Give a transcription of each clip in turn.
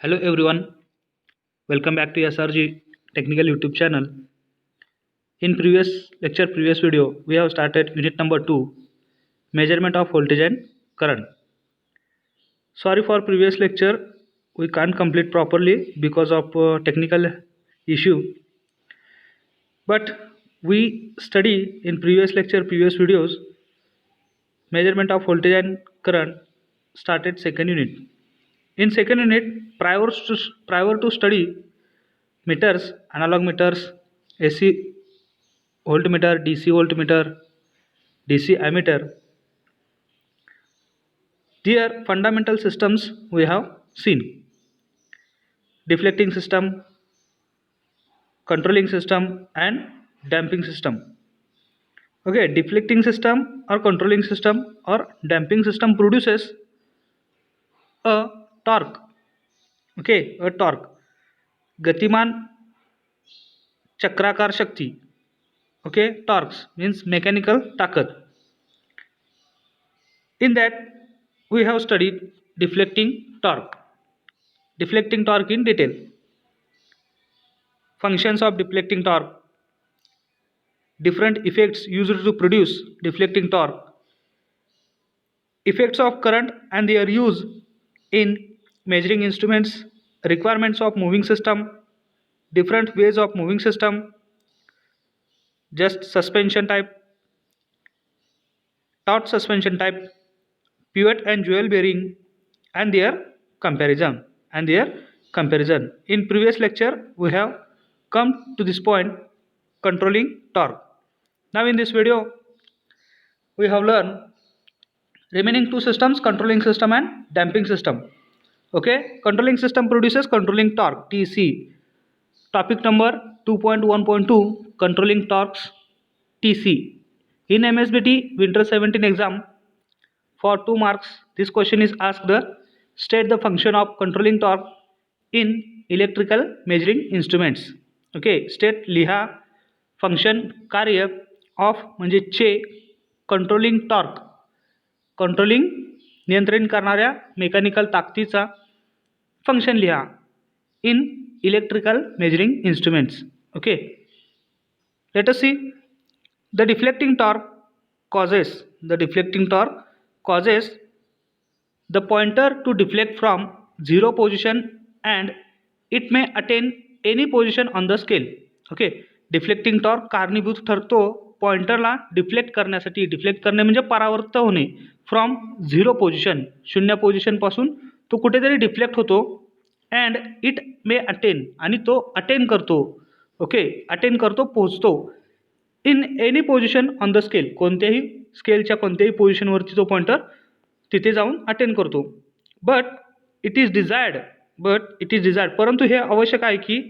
Hello everyone, welcome back to SRG Technical YouTube channel. In previous video, we have started unit number 2, measurement of voltage and current. Sorry for previous lecture, we can't complete properly because of technical issue. But we study in previous videos, measurement of voltage and current started second unit. In second unit, prior to study meters, analog meters, AC voltmeter, DC voltmeter, DC ammeter. Their fundamental systems we have seen: deflecting system, controlling system, and damping system. Okay, deflecting system or controlling system or damping system produces a torque. Okay, a torque. गतिमान चक्राकार शक्ती. Okay, torques means mechanical ताकद. In that, we have studied deflecting torque. Deflecting torque in detail. Functions of deflecting torque. Different effects used to produce deflecting torque. Effects of current and their use in measuring instruments. Requirements of moving system. Different ways of moving system. Just suspension type. Taut suspension type. Pivot and jewel bearing and their comparison. In previous lecture, we have come to this point, controlling torque. Now in this video, we have learned remaining two systems, controlling system and damping system. Okay, controlling system produces controlling torque, TC. Topic number 2.1.2, controlling torques, TC. In MSBT Winter 17 exam, for 2 marks, this question is asked: state the function of controlling torque in electrical measuring instruments. Okay, state लिहा function कार्य of म्हणजे चे controlling torque, controlling नियंत्रण करणाऱ्या mechanical ताकदीचा function लिहा in electrical measuring instruments. Okay, let us see. The deflecting torque causes the pointer to deflect from zero position and it may attain any position on the scale. Okay, deflecting torque कारणीभूत ठरतो पॉइंटरला deflect करण्यासाठी. Deflect करणे म्हणजे परावर्त होणे. From zero position, शून्य पोझिशनपासून तो कुठेतरी deflect होतो. अँड इट मे अटेन, आणि तो अटेन करतो. ओके, अटेन करतो, पोहोचतो. In any position on the scale, कोणत्याही स्केलच्या कोणत्याही पोझिशनवरती तो पॉइंटर तिथे जाऊन अटेन करतो. बट इट इज डिझायर्ड, परंतु हे आवश्यक आहे की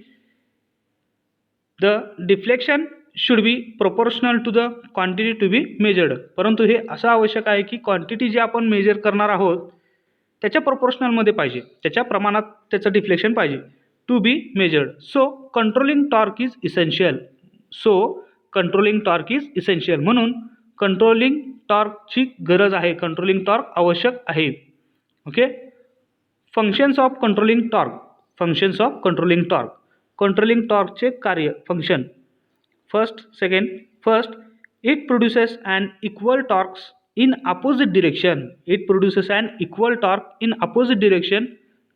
the deflection should be proportional to the quantity to be measured. परंतु हे असं आवश्यक आहे की क्वांटिटी जी आपण मेजर करणार आहोत त्याच्या प्रोपोर्शनलमध्ये पाहिजे, त्याच्या प्रमाणात त्याचं डिफ्लेक्शन पाहिजे to be measured. So controlling torque is essential. म्हणून कंट्रोलिंग टॉर्कची गरज आहे, कंट्रोलिंग टॉर्क आवश्यक आहे. Okay, functions of controlling torque, controlling टॉर्कचे कार्य, function. First, it produces an equal torques in opposite direction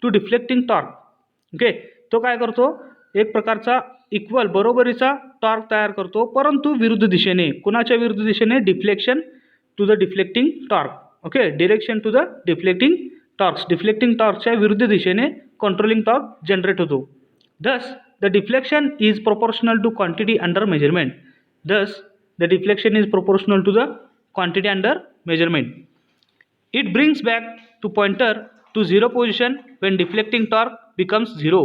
to deflecting torque. Okay, तो काय करतो, एक प्रकारचा इक्वल बरोबरीचा टॉर्क तयार करतो, परंतु विरुद्ध दिशेने. कुणाच्या विरुद्ध दिशेने? Deflection to the deflecting torque. Okay, direction to the deflecting torques, deflecting टॉर्कच्या विरुद्ध दिशेने कंट्रोलिंग टॉर्क जनरेट होतो. Thus the deflection is proportional to quantity under measurement. It brings back to pointer to zero position when deflecting torque becomes zero.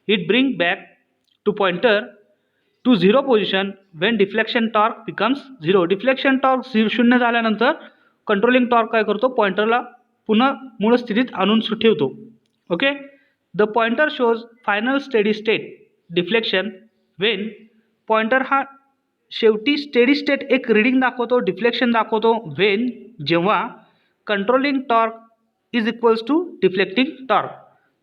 It brings back to pointer to zero position when deflection torque becomes zero. Deflection torque शून्य झाल्यानंतर controlling torque काय करतो, पॉइंटरला पुन्हा मूळ स्थितीत आणून ठेवतो. Okay, the pointer shows final steady state deflection when, pointer हा शेवटी स्टेडी स्टेट एक रीडिंग दाखवतो, डिफ्लेक्शन दाखवतो, वेन, जेव्हा controlling torque is equals to deflecting torque.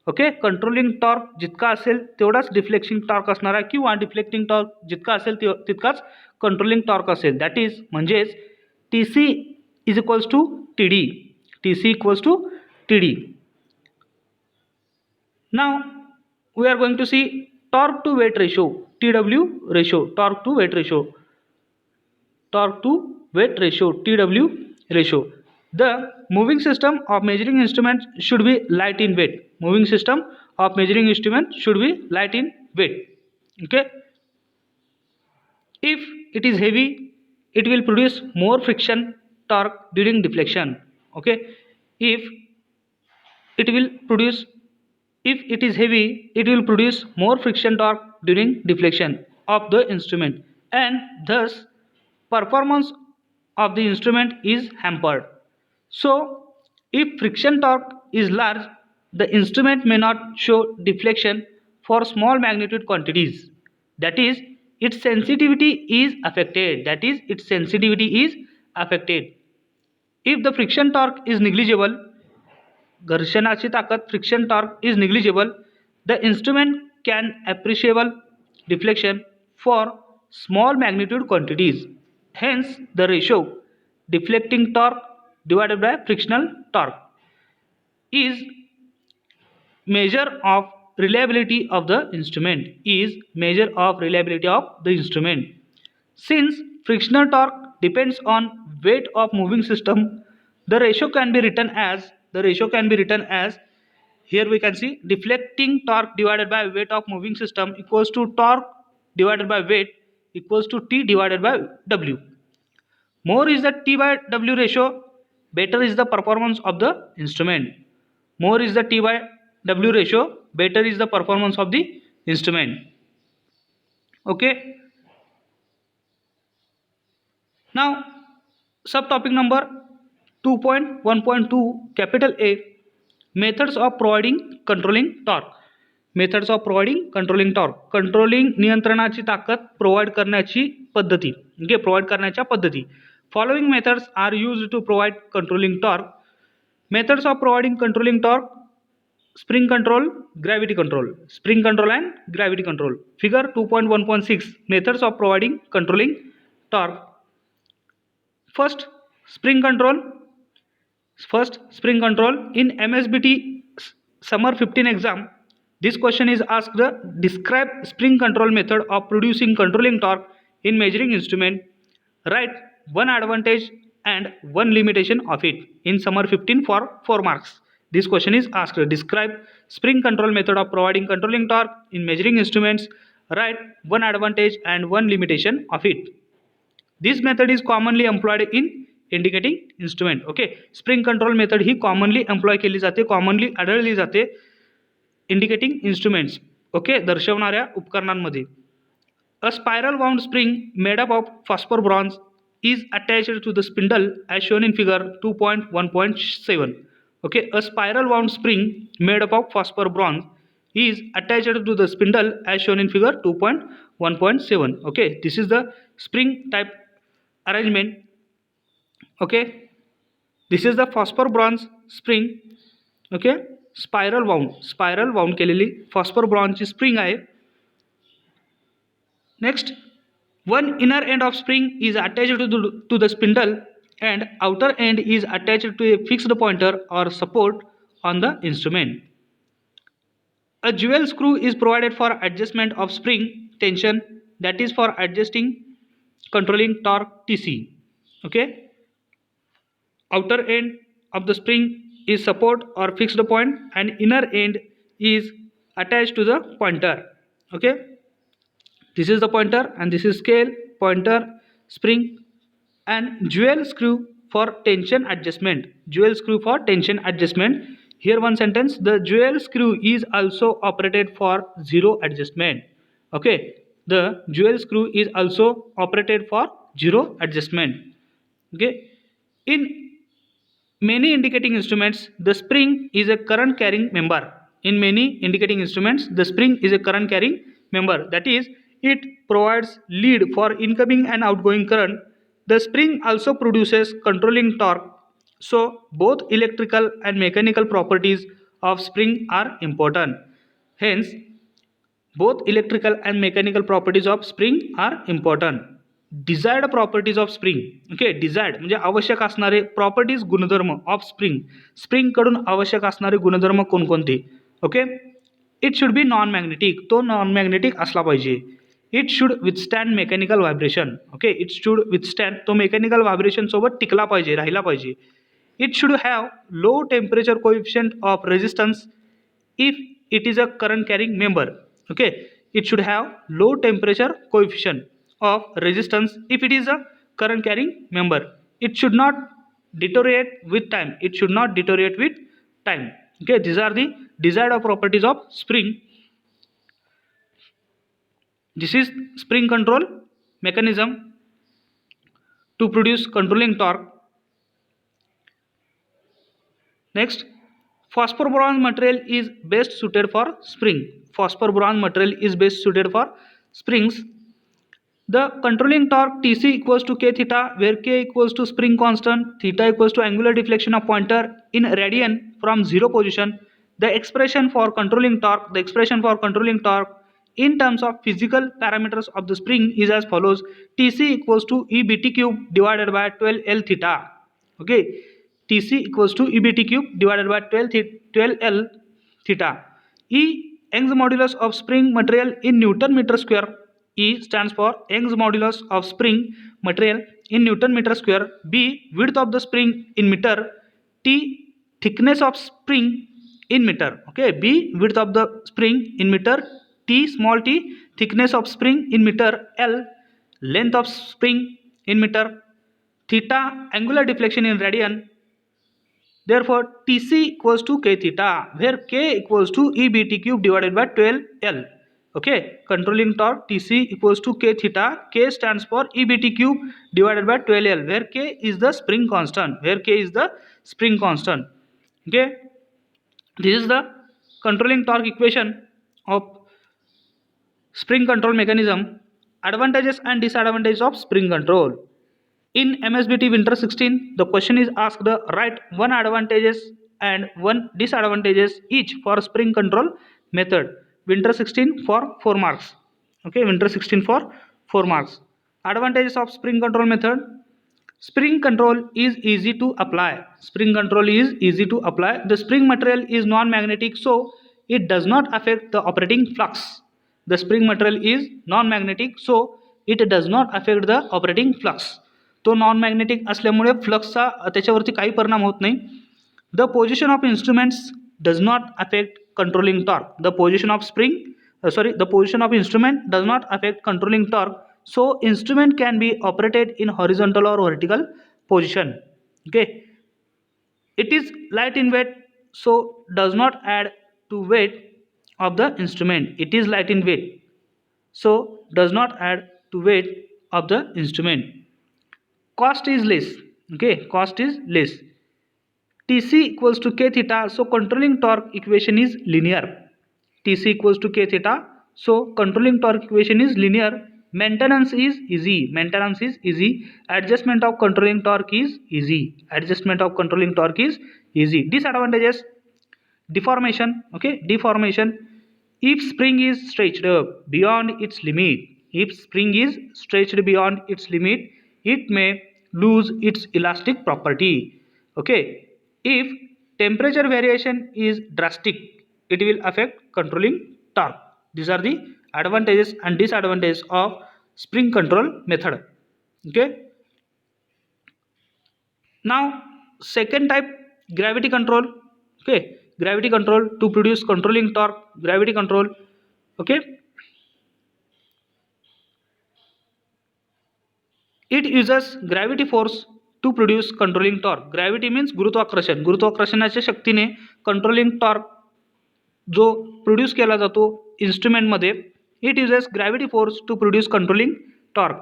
Okay, controlling torque जितका असेल तेवढाच डिफ्लेक्टिंग टॉर्क असणार आहे, किंवा डिफ्लेक्टिंग टॉर्क जितका असेल तितकाच कंट्रोलिंग टॉर्क असेल. दॅट इज म्हणजेच T C is equals to T D. T C equals to T D. Now we are going to see torque to weight ratio, TW ratio, torque to weight ratio, torque to weight ratio, TW ratio. The moving system of measuring instrument should be light in weight. Moving system of measuring instrument should be light in weight. Okay, if it is heavy, it will produce more friction torque during deflection. Okay, if it will produce if it is heavy, it will produce more friction torque during deflection of the instrument, and thus performance of the instrument is hampered. So if friction torque is large, the instrument may not show deflection for small magnitude quantities. That is, its sensitivity is affected. That is, its sensitivity is affected. If the friction torque is negligible, घर्षणाची ताकद, friction torque is negligible, the instrument can appreciable deflection for small magnitude quantities. Hence the ratio deflecting torque divided by frictional torque is measure of reliability of the instrument, is measure of reliability of the instrument. Since frictional torque depends on weight of moving system, the ratio can be written as here we can see deflecting torque divided by weight of moving system equals to torque divided by weight equals to T divided by W. More is the T by W ratio, better is the performance of the instrument. More is the T by W ratio, better is the performance of the instrument. Okay, now subtopic number 2.1.2 capital A, methods of providing controlling torque. Methods of providing controlling torque. Controlling नियंत्रणाची ताकद provide करण्याची पद्धती, म्हणजे provide करण्याच्या पद्धती. Following methods are used to provide controlling torque. Methods of providing controlling torque: spring control, gravity control, spring control and gravity control. Figure 2.1.6, methods of providing controlling torque. First, spring control. In MSBT summer 15 exam, this question is asked: describe spring control method of producing controlling torque in measuring instrument. Write one advantage and one limitation of it in summer 15 for 4 marks. This question is asked: describe spring control method of providing controlling torque in measuring instruments. Write one advantage and one limitation of it. This method is commonly employed in indicating instrument. Okay, spring control method he commonly employ केली जाते, commonly आढळली जाते indicating instruments. Okay, दर्शवणाऱ्या उपकरणांमध्ये. A spiral wound spring made up of phosphor bronze is attached to the spindle as shown in figure 2.1.7. Okay, a spiral wound spring made up of phosphor bronze is attached to the spindle as shown in figure 2.1.7. Okay, this is the spring type arrangement. Okay, this is the phosphor bronze spring. Okay, spiral wound केलेली phosphor bronze ची spring आहे. Next, one inner end of spring is attached to the spindle and outer end is attached to a fixed pointer or support on the instrument. A jewel screw is provided for adjustment of spring tension, that is for adjusting controlling torque TC. Okay, outer end of the spring is support or fixed point and inner end is attached to the pointer. Okay, this is the pointer and this is scale, pointer, spring, and jewel screw for tension adjustment. Jewel screw for tension adjustment. Here one sentence: the jewel screw is also operated for zero adjustment. Okay, the jewel screw is also operated for zero adjustment. Okay, in many indicating instruments the spring is a current carrying member. In many indicating instruments the spring is a current carrying member, that is, it provides lead for incoming and outgoing current. The spring also produces controlling torque. So both electrical and mechanical properties of spring are important. Hence, both electrical and mechanical properties of spring are important. Desired properties of spring. Okay, desired म्हणजे आवश्यक असणारे properties गुणधर्म of spring. Spring कडून आवश्यक असणारे गुणधर्म कोणकोणते? Okay, it should be non magnetic. तो नॉन मॅग्नेटिक असला पाहिजे. It should withstand mechanical vibration. Okay, it should withstand, तो मेकॅनिकल व्हायब्रेशन सोबत टिकला पाहिजे, राहिला पाहिजे. It should have low temperature coefficient of resistance if it is a current carrying member. Okay, it should have low temperature coefficient of resistance if it is a current carrying member. It should not deteriorate with time. It should not deteriorate with time. Okay, these are the desired properties of spring. This is spring control mechanism to produce controlling torque. Next, phosphor bronze material is best suited for spring. Phosphor bronze material is best suited for springs. The controlling torque Tc equals to k theta, where k equals to spring constant, theta equals to angular deflection of pointer in radian from zero position. The expression for controlling torque in terms of physical parameters of the spring is as follows: Tc equals to E bt cube divided by 12L theta. Okay, Tc equals to E bt cube divided by 12L theta. E, Young's modulus of spring material in Newton meter square. E stands for Young's modulus of spring material in Newton meter square. B, width of the spring in meter. T, thickness of spring in meter. Okay, B, width of the spring in meter. T, small t, thickness of spring in meter. L, length of spring in meter. Theta, angular deflection in radian. Therefore, Tc equals to k theta, where k equals to E bt cube divided by 12L. Okay, controlling torque Tc equals to k theta. K stands for E bt cube divided by 12L, where k is the spring constant. Okay, this is the controlling torque equation of spring control mechanism. Advantages and disadvantages of spring control. In MSBT Winter 16, the question is asked: write one advantages and one disadvantages each for spring control method. Winter 16 for 4 marks. Okay, Winter 16 for 4 marks. Advantages of spring control method: spring control is easy to apply. The spring material is non-magnetic, so it does not affect the operating flux. The spring material is non-magnetic, so it does not affect the operating flux. तो non magnetic असल्यामुळे फ्लक्सचा त्याच्यावरती काही परिणाम होत नाही. The position of instruments does not affect controlling torque. The position of instrument does not affect controlling torque, so instrument can be operated in horizontal or vertical position. Okay, it is light in weight, so does not add to weight of the instrument. It is light in weight, so does not add to weight of the instrument. Cost is less. Okay, cost is less. Tc equals to k theta, so controlling torque equation is linear. Tc equals to k theta, so controlling torque equation is linear. Maintenance is easy. Adjustment of controlling torque is easy. Disadvantages: deformation. Okay, deformation. If spring is stretched beyond its limit, it may lose its elastic property. Okay, if temperature variation is drastic, it will affect controlling torque. These are the advantages and disadvantages of spring control method. Okay, now second type, gravity control. Okay, gravity control to produce controlling torque. Gravity control. Okay, it uses gravity force to produce controlling torque. Gravity means गुरुत्वाकर्षण. गुरुत्वाकर्षणाच्या शक्तीने controlling torque जो produce केला जातो इन्स्ट्रुमेंटमध्ये. It uses gravity force to produce controlling torque.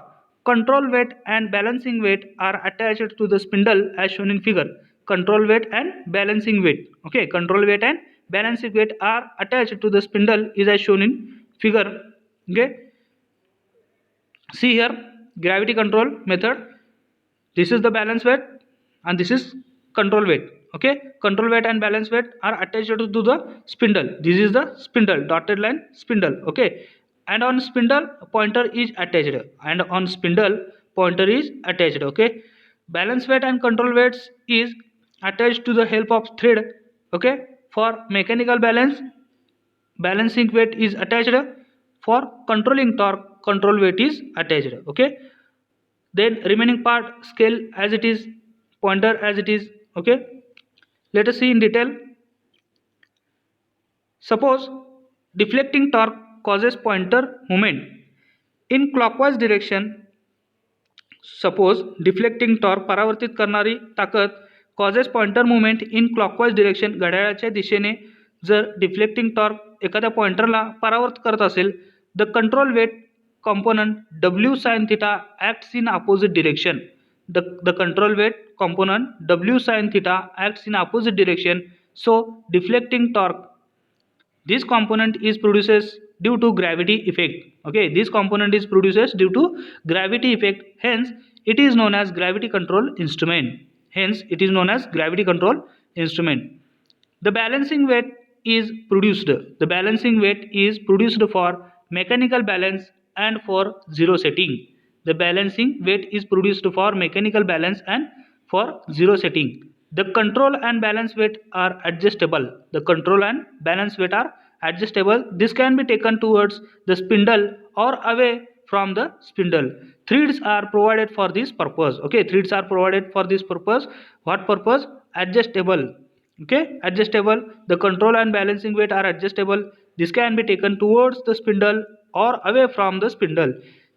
Control weight and balancing weight are attached to the spindle as shown in figure. Control weight and balancing weight. Okay, control weight and balancing weight are attached to the spindle is as shown in figure. Okay, see here, gravity control method. This is the balance weight and this is control weight. Okay, control weight and balance weight are attached to the spindle. This is the spindle, dotted line spindle. Okay, and on spindle pointer is attached, and on spindle pointer is attached. Okay, balance weight and control weights is attached to the help of thread. Okay, for mechanical balance, balancing weight is attached. For controlling torque, control weight is attached. Okay, then remaining part, scale as it is, pointer as it is. Okay, let us see in detail. Suppose deflecting torque causes pointer movement in clockwise direction. Suppose deflecting torque परावर्तित करणारी ताकद causes pointer movement in clockwise direction, घड्याळाच्या दिशेने जर deflecting torque एखाद्या पॉइंटरला परावर्त करत असेल, the control weight component W sin theta acts in opposite direction. The control weight component W sin theta acts in opposite direction. So deflecting torque, this component is produces due to gravity effect. Okay, this component is produces due to gravity effect. Hence it is known as gravity control instrument. Hence it is known as gravity control instrument. The balancing weight is produced. The balancing weight is produced for mechanical balance and for zero setting. The balancing weight is produced for mechanical balance and for zero setting. The control and balance weight are adjustable. The control and balance weight are adjustable. This can be taken towards the spindle or away from the spindle. Threads are provided for this purpose. Okay, threads are provided for this purpose. What purpose? Adjustable. Okay, adjustable. The control and balancing weight are adjustable. This can be taken towards the spindle or away from the spindle.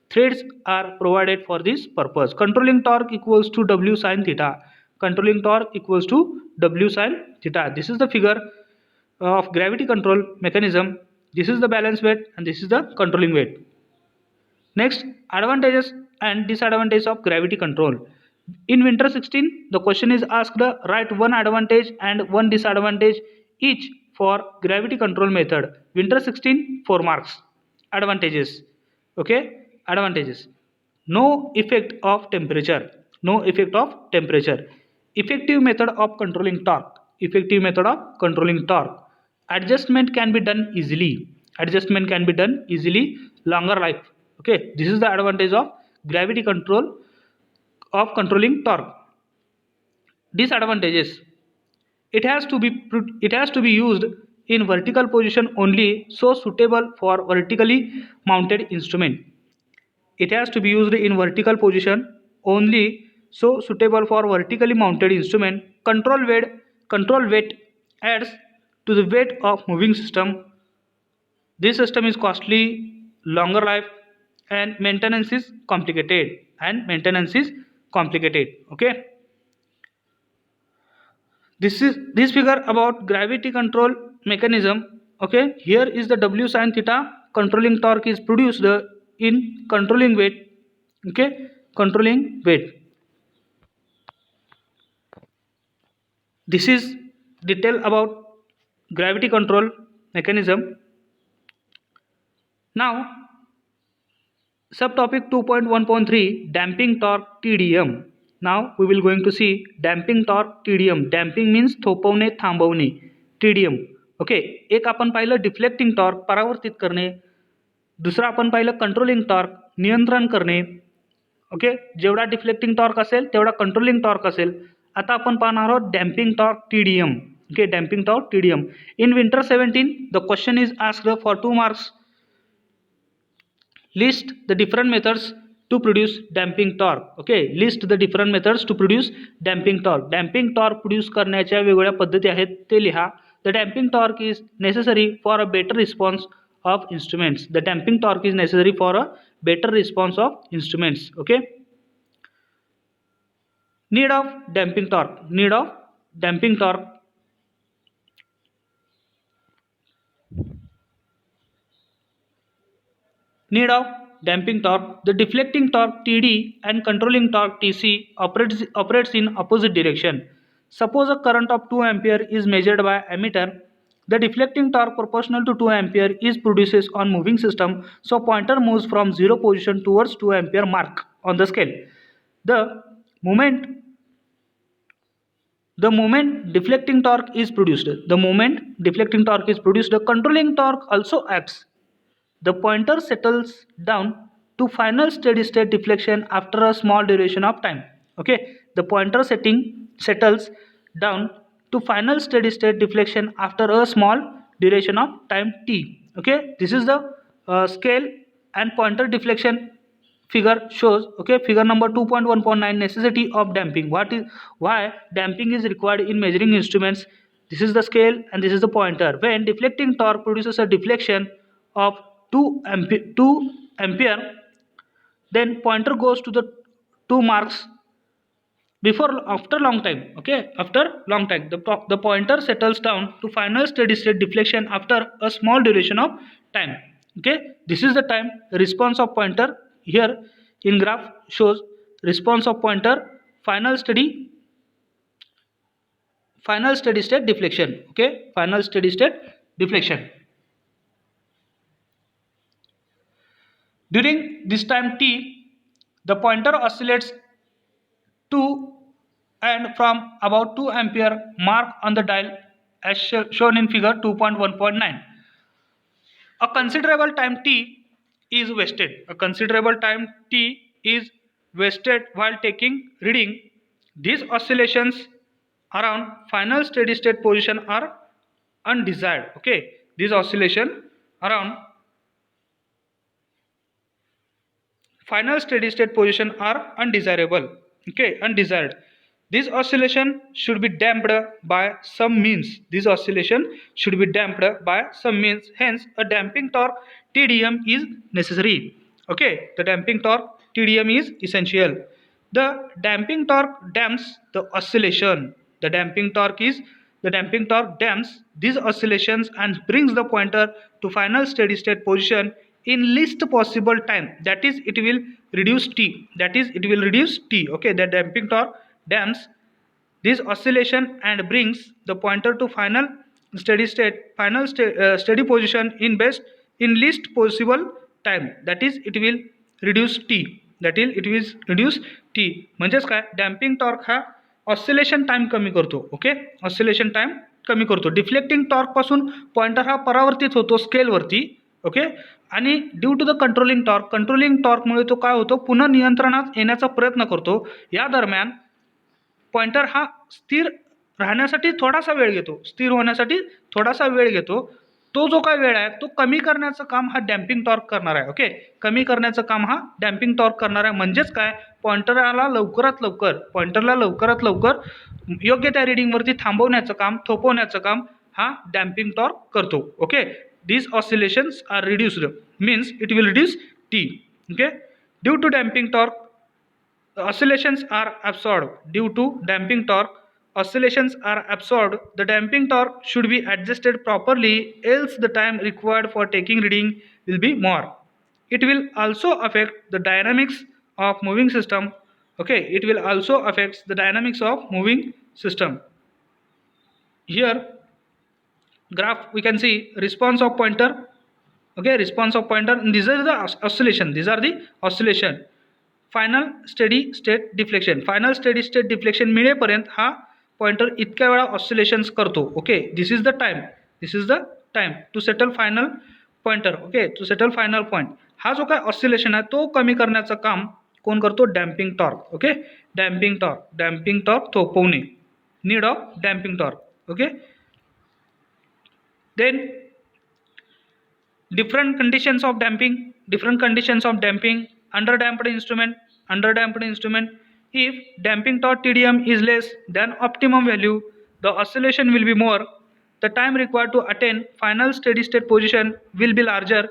Threads are provided for this purpose. Controlling torque equals to W sin theta. Controlling torque equals to W sin theta. This is the figure of gravity control mechanism. This is the balance weight and this is the controlling weight. Next, advantages and disadvantages of gravity control. In Winter 16, the question is asked, write one advantage and one disadvantage each for gravity control method. Winter 16, 4 marks. Advantages. Okay, advantages. No effect of temperature. No effect of temperature. Effective method of controlling torque. Effective method of controlling torque. Adjustment can be done easily. Adjustment can be done easily. Longer life. Okay, this is the advantage of gravity control of controlling torque. Disadvantages. It has to be used in vertical position only, so suitable for vertically mounted instrument. It has to be used in vertical position only, so suitable for vertically mounted instrument. Control weight adds to the weight of moving system. This system is costly, longer life, and maintenance is complicated. Okay. This figure about gravity control mechanism. Okay, here is the W sin theta. Controlling torque is produced in controlling weight. Okay, controlling weight. This is detail about gravity control mechanism. Now, subtopic 2.1.3, damping torque TDM. Now we will going to see damping torque TDM. Damping means थोपवणे थांबवणे. TDM. Okay, एक आपण पाहिलं deflecting torque परावर्तित करणे, दुसरा आपण पाहिलं controlling torque नियंत्रण करणे. ओके, जेवढा डिफ्लेक्टिंग टॉर्क असेल तेवढा कंट्रोलिंग टॉर्क असेल. आता आपण पाहणार आहोत damping torque TDM. Okay, damping torque TDM. In winter 17 the question is asked for 2 marks. List the different methods to produce damping torque. Okay, list the different methods to produce damping torque. Damping torque produce करण्याच्या वेगवेगळ्या पद्धती आहेत ते लिहा. The damping torque is necessary for a better response of instruments. The damping torque is necessary for a better response of instruments. Okay. Need of damping torque. Need of damping torque. Need of damping torque. The deflecting torque TD and controlling torque TC operates in opposite direction. Suppose a current of 2 ampere is measured by ammeter. The deflecting torque proportional to 2 ampere is produces on moving system. So pointer moves from 0 position towards 2 ampere mark on the scale. The moment the moment deflecting torque is produced. The moment deflecting torque is produced, the controlling torque also acts. The pointer settles down to final steady state deflection after a small duration of time. Okay, the pointer settles down to final steady state deflection after a small duration of time t. Okay, this is the scale and pointer deflection figure shows. Okay, figure number 2.1.9, necessity of damping. Why damping is required in measuring instruments. This is the scale and this is the pointer. When deflecting torque produces a deflection of 2 ampere, then pointer goes to the 2 marks before after long time. Okay, after long time the pointer settles down to final steady state deflection after a small duration of time. Okay, this is the time response of pointer. Here in graph shows response of pointer final steady state deflection. Okay, final steady state deflection. During this time t, the pointer oscillates to and from about 2 ampere mark on the dial as shown in figure 2.1.9. A considerable time t is wasted. A considerable time t is wasted while taking reading. These oscillations around final steady state position are undesired. Okay, these oscillation around final steady state position are undesirable. Okay, undesired. This oscillation should be damped by some means. This oscillation should be damped by some means. Hence, a damping torque TDM is necessary. Okay, the damping torque TDM is essential. The damping torque damps the oscillation. The damping torque damps these oscillations and brings the pointer to final steady state position in least possible time. That is, it will reduce t. Okay, the damping torque damps this oscillation and brings the pointer to final steady position in least possible time. That is, it will reduce t. म्हणजेच काय, damping torque हा oscillation time कमी करतो. Okay, oscillation time कमी करतो. Deflecting torque पासून pointer हा परावर्तित होतो स्केलवरती. ओके, आणि ड्यू टू द कंट्रोलिंग टॉर्कमुळे तो काय होतो, पुन्हा नियंत्रणात येण्याचा प्रयत्न करतो. या दरम्यान पॉइंटर हा स्थिर राहण्यासाठी थोडासा वेळ घेतो, स्थिर होण्यासाठी थोडासा वेळ घेतो. तो जो काय वेळ आहे तो कमी करण्याचं काम हा डॅम्पिंग टॉर्क करणार आहे. ओके, कमी करण्याचं काम हा डॅम्पिंग टॉर्क करणार आहे. म्हणजेच काय, पॉइंटरला लवकरात लवकर योग्य त्या रिडिंगवरती थांबवण्याचं काम, थोपवण्याचं काम हा डॅम्पिंग टॉर्क करतो. Okay, these oscillations are reduced, means it will reduce t. Okay, due to damping torque oscillations are absorbed. Due to damping torque oscillations are absorbed. The damping torque should be adjusted properly, else the time required for taking reading will be more. It will also affect the dynamics of moving system. Okay, it will also affect the dynamics of moving system. Here graph we can see response of pointer. Okay, response of pointer, and these are the oscillation. Final steady state deflection मिळेपर्यंत हा pointer इतक्या वेळा oscillations करतो. Okay, this is the time to settle final pointer. Okay, to settle final point. हा जो काय oscillation आहे तो कमी करण्याचं काम कोण करतो, damping torque. Okay, damping torque थोपवणे, need of damping torque. Okay, then different conditions of damping. Underdamped instrument, if damping torque TDM is less than optimum value, the oscillation will be more. The time required to attain final steady state position will be larger,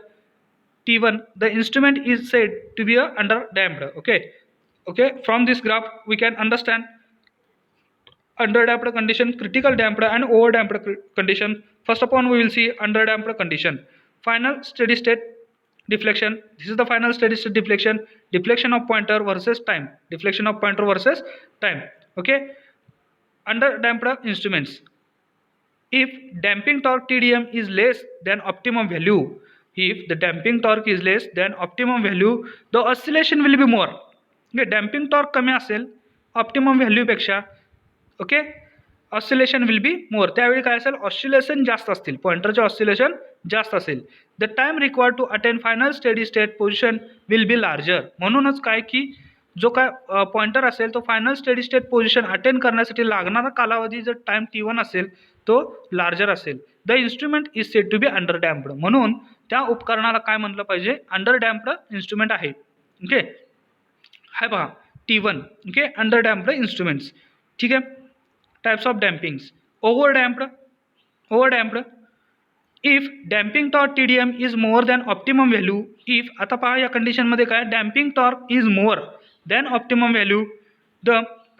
T1. The instrument is said to be underdamped. Okay, from this graph we can understand underdamped condition, critical damped and overdamped condition. First upon we will see underdamped condition. Final steady state deflection. This is the final steady state deflection of pointer versus time. Okay, underdamped instruments, if damping torque TDM is less than optimum value, the oscillation will be more. Okay, damping torque कमी असेल optimum value पेक्षा. Okay, oscillation will be more. त्यावेळी काय असेल, oscillation जास्त असतील, पॉइंटरचे oscillation जास्त असेल. The time required to attain final steady state position will be larger. म्हणूनच काय की जो काय पॉइंटर असेल तो final steady state position attain करण्यासाठी लागणारा कालावधी जर टाइम T1 असेल तो लार्जर असेल. The instrument is said to be under damped. म्हणून त्या उपकरणाला काय म्हणलं पाहिजे, अंडर डॅम्प्ड इन्स्ट्रुमेंट आहे. ओके, हाय पहा T1. Okay, under damped instruments. ठीक आहे. Types of dampings. Over damped. If damping torque TDM is more than optimum value. If, आता पहा या कंडिशनमध्ये काय, damping torque is more than optimum value, the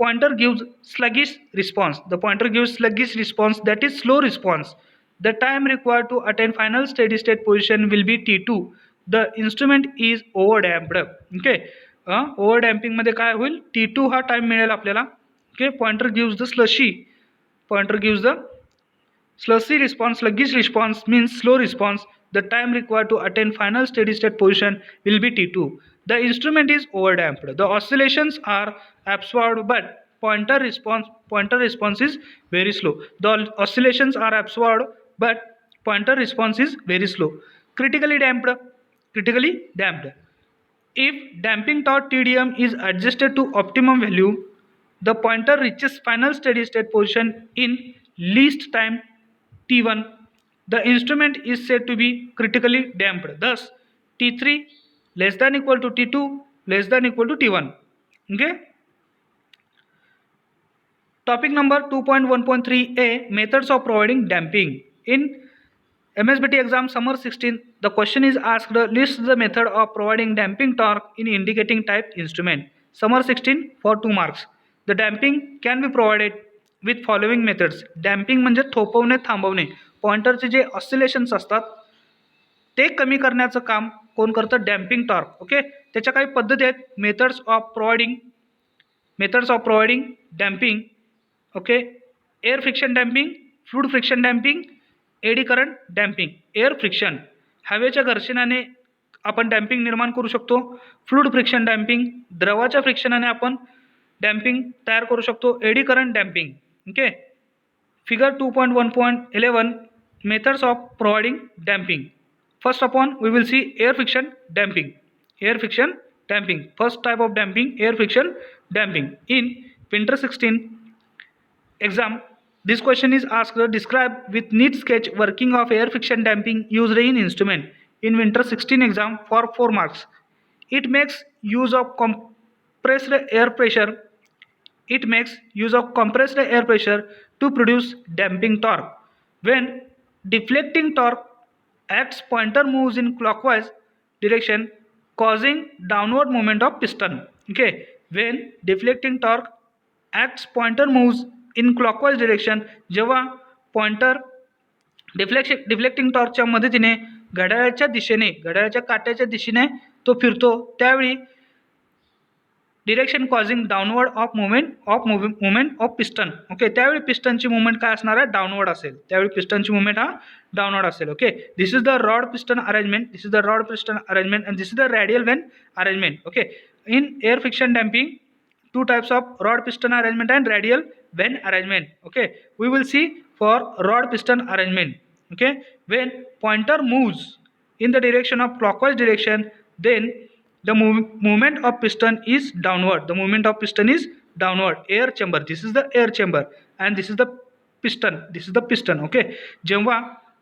pointer gives sluggish response. The pointer gives sluggish response, that is slow response. The time required to attain final steady state position will be T2. The instrument is over damped. Okay, over damping मध्ये काय होईल, T2 हा time मिळेल आपल्याला. Okay, pointer gives the sluggish response. Sluggish response means slow response. The time required to attain final steady state position will be T2. The instrument is overdamped. The oscillations are absorbed, but pointer response is very slow. The oscillations are absorbed, but pointer response is very slow. Critically damped. If damping torque TDM is adjusted to optimum value, the pointer reaches final steady state position in least time T1. The instrument is said to be critically damped. Thus, T3 less than equal to T2 less than equal to T1. Okay. Topic number 2.1.3a, methods of providing damping. In MSBT exam summer 16, the question is asked, list the method of providing damping torque in indicating type instrument. Summer 16 for 2 marks. The damping can be provided with following methods. Damping म्हणजे थोपवणे, थांबवणे. पॉइंटरचे जे oscillations असतात ते कमी करण्याचं काम कोण करतं, damping torque. Okay, त्याच्या काही पद्धती आहेत. Methods of providing damping. Okay, air friction damping, fluid friction damping, eddy current damping. Air friction, हवेच्या घर्षणाने आपण डॅम्पिंग निर्माण करू शकतो. फ्लूइड फ्रिक्शन डॅम्पिंग, द्रवाच्या फ्रिक्शनाने आपण डॅम्पिंग तयार करू शकतो. AD current damping. Okay, figure 2.1.11 methods of providing damping. First upon we will see air friction damping. First type of damping, air friction damping. In winter 16 exam, this question is asked, describe with neat sketch working of air friction damping used in instrument. In winter 16 exam for 4 marks. It makes use of compressed air pressure to produce damping torque. When deflecting torque acts, pointer moves in clockwise direction causing downward movement of piston. Okay, when deflecting torque acts, pointer moves in clockwise direction. जेव्हा pointer deflecting टॉर्कच्या मदतीने घड्याळाच्या काट्याच्या दिशेने तो फिरतो, त्यावेळी direction causing downward of movement of piston. Okay, त्यावेळी पिस्टनची movement काय असणार आहे, डाउनवर्ड असेल. त्यावेळी पिस्टनची मुवमेंट हा डाउनवर्ड असेल. Okay, this is the rod piston arrangement and this is the radial when arrangement. Okay, in air friction damping 2 types of rod piston arrangement and radial vane arrangement. Okay, we will see for rod piston arrangement. Okay, when pointer moves in the direction of clockwise direction, then the movement of piston is downward. Air chamber, this is the air chamber and this is the piston. Okay, जेव्हा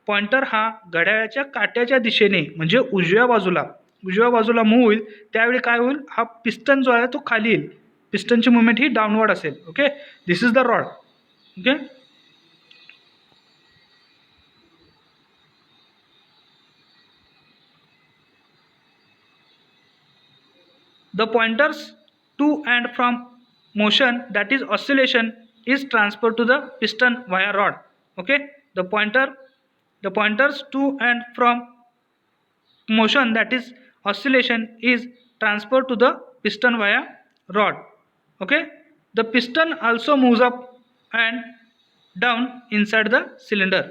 pointer हा घड्याळाच्या काट्याच्या दिशेने म्हणजे उजव्या बाजूला move होईल, त्यावेळी काय होईल, हा पिस्टन जो आहे तो खाली येईल. पिस्टनची मुवमेंट ही डाउनवर्ड असेल. Okay, this is the rod. Okay, the pointers to and from motion, that is oscillation, is transferred to the piston via rod. Okay, the pointers to and from motion, that is oscillation, is transferred to the piston via rod. Okay, the piston also moves up and down inside the cylinder.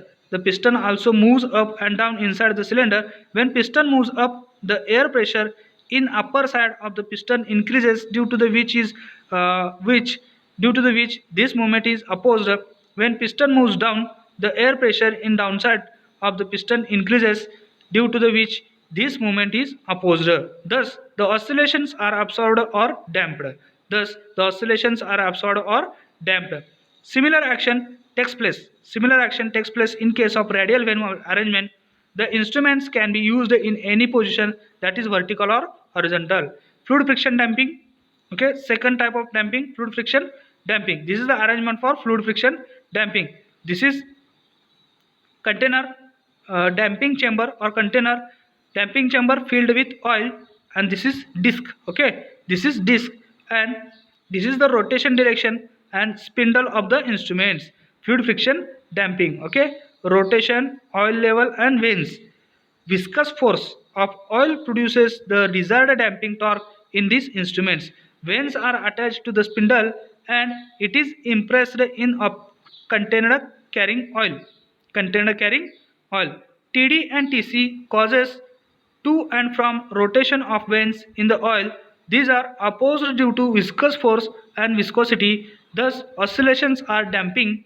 When piston moves up, the air pressure in upper side of the piston increases, due to the which this movement is opposed When piston moves down, the air pressure in downside of the piston increases, due to the which this movement is opposed. Thus, the oscillations are absorbed or damped. Thus, the oscillations are absorbed or damped. Similar action takes place. Similar action takes place in case of radial vane arrangement. The instruments can be used in any position, that is vertical or horizontal. Fluid friction damping. Okay, second type of damping, fluid friction damping. This is the arrangement for fluid friction damping. This is container damping chamber or container damping chamber filled with oil, and this is disc. Okay, this is disc, and this is the rotation direction and spindle of the instruments. Fluid friction damping. Okay, rotation, oil level and vanes. Viscous force of oil produces the desired damping torque in these instruments. Vanes are attached to the spindle and it is impressed in a container carrying oil. Container carrying oil. TD and TC causes to and from rotation of vanes in the oil. These are opposed due to viscous force and viscosity. Thus, oscillations are damping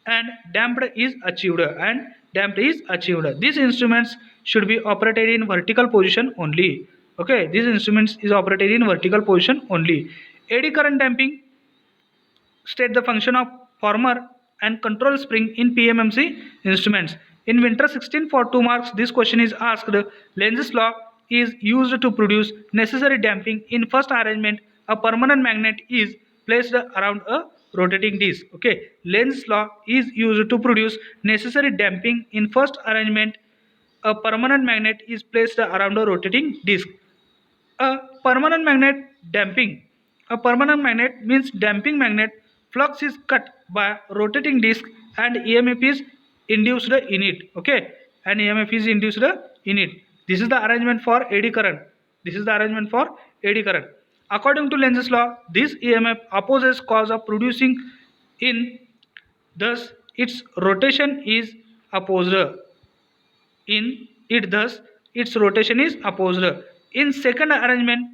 and damped is achieved. These instruments should be operated in vertical position only. Okay, these instruments is operated in vertical position only. Eddy current damping state the function of former and control spring in PMMC instruments. In Winter 16 for 2 marks, this question is asked. Lenz's law is used to produce necessary damping. In first arrangement, a permanent magnet is placed around a rotating disc. Okay, Lenz's law is used to produce necessary damping. In first arrangement, a permanent magnet is placed around a rotating disc. A permanent magnet damping. A permanent magnet means damping magnet. Flux is cut by rotating disc and EMF is induced in it. Okay, and EMF is induced in it. This is the arrangement for eddy current. This is the arrangement for eddy current. According to Lenz's law, this EMF opposes cause of producing in. Thus, its rotation is opposed. In it, thus its rotation is opposed. In second arrangement,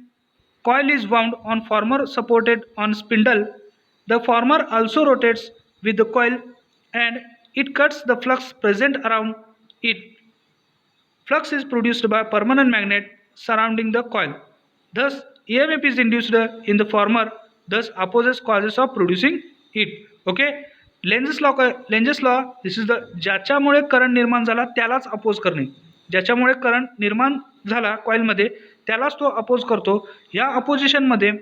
coil is wound on former supported on spindle. The former also rotates with the coil and it cuts the flux present around it. Flux is produced by permanent magnet surrounding the coil. Thus, EMF is induced in the former, thus opposes causes of producing it. Okay, Lenz's law, this is the ज्याच्यामुळे current निर्माण झाला त्यालाच oppose करणे. ज्याच्यामुळे current निर्माण झाला कॉइलमध्ये त्यालाच तो अपोज करतो. या अपोजिशनमध्ये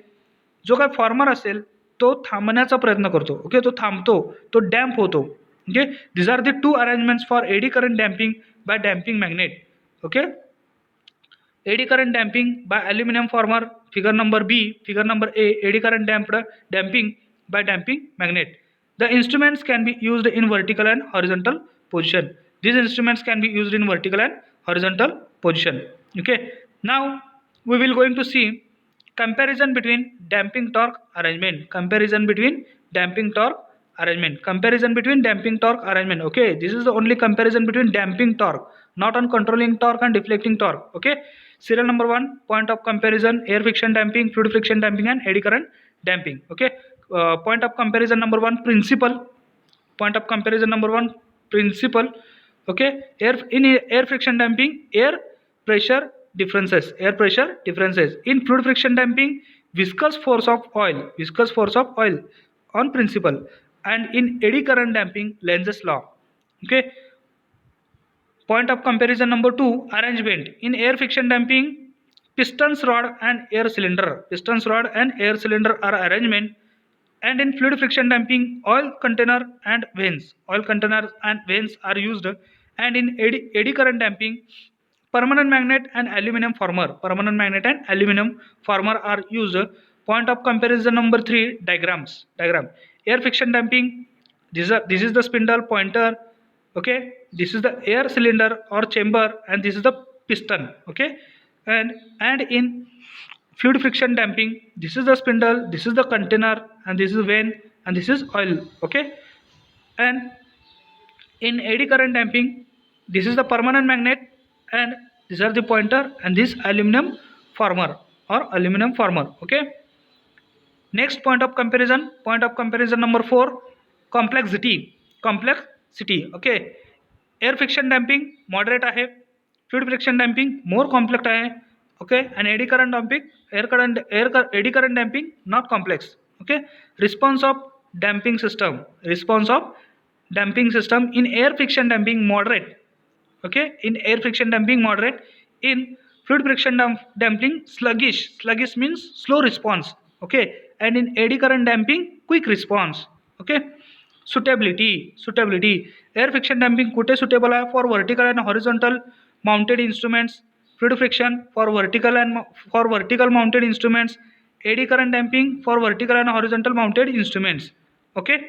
जो काय फॉर्मर असेल तो थांबण्याचा प्रयत्न करतो. ओके, तो थांबतो, तो डॅम्प होतो. Okay, these are the two arrangements for eddy current damping by damping magnet. Okay, eddy current damping by aluminum former, figure number B, figure number A, eddy current damping by damping magnet. The instruments can be used in vertical and horizontal position. These instruments can be used in vertical and horizontal position. Okay, now we will going to see comparison between damping torque arrangement. Comparison between damping torque arrangement. Comparison between damping torque arrangement. Okay, this is the only comparison between damping torque, not on controlling torque and deflecting torque. Okay, serial number 1, point of comparison, air friction damping, fluid friction damping and eddy current damping. Okay, point of comparison number 1, principle. Point of comparison number 1, principle. Okay, air friction damping, air pressure differences. In fluid friction damping, viscous force of oil on principle. And in eddy current damping, Lenz's law. Okay, point of comparison number 2, arrangement. In air friction damping, pistons rod and air cylinder are arrangement. And in fluid friction damping, oil container and vanes are used. And in eddy current damping, permanent magnet and aluminum former are used. Point of comparison number 3, diagram. Air friction damping, this is the spindle pointer. Okay, this is the air cylinder or chamber and this is the piston. Okay, and in fluid friction damping, this is the spindle, this is the container and this is vane and this is oil. Okay, and in eddy current damping, this is the permanent magnet and these are the pointer and this aluminum former. Okay, next point of comparison number 4, complexity. Complexity. Okay. Air friction damping moderate आहे. Fluid friction damping more complex आहे. ओके. आणि eddy current damping eddy current damping not complex. Okay. Response of damping system. Response of damping system in air friction damping moderate. Okay, in air friction damping moderate, in fluid friction damping sluggish means slow response. Okay, and in eddy current damping quick response. Okay. Suitability air friction damping कुठे suitable आहे? For vertical and horizontal mounted instruments. Fluid friction for vertical mounted instruments. Eddy current damping for vertical and horizontal mounted instruments. Okay.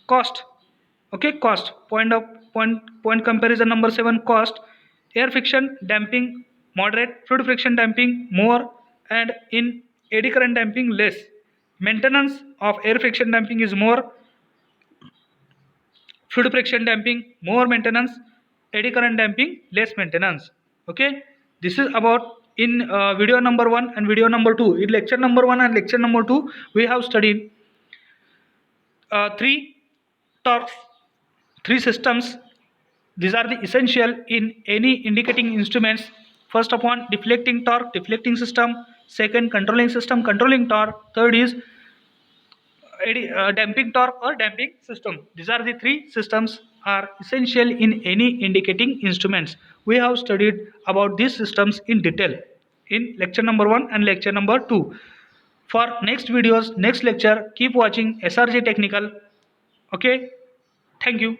Cost. Okay, cost. Point comparison number 7. Cost. Air friction damping moderate, fluid friction damping more, and in eddy current damping less. Maintenance of air friction damping is more, fluid friction damping more maintenance, eddy current damping less maintenance. Okay, this is about in video number 1 and video number 2. In lecture number 1 and lecture number 2 we have studied 3 torques, 3 systems. These are the essential in any indicating instruments. First upon deflecting torque, deflecting system. Second, controlling system, controlling torque. Third is damping torque or damping system. These are the 3 systems are essential in any indicating instruments. We have studied about these systems in detail in lecture number 1 and lecture number 2. For next videos, next lecture, keep watching SRJ Technical. Okay, thank you.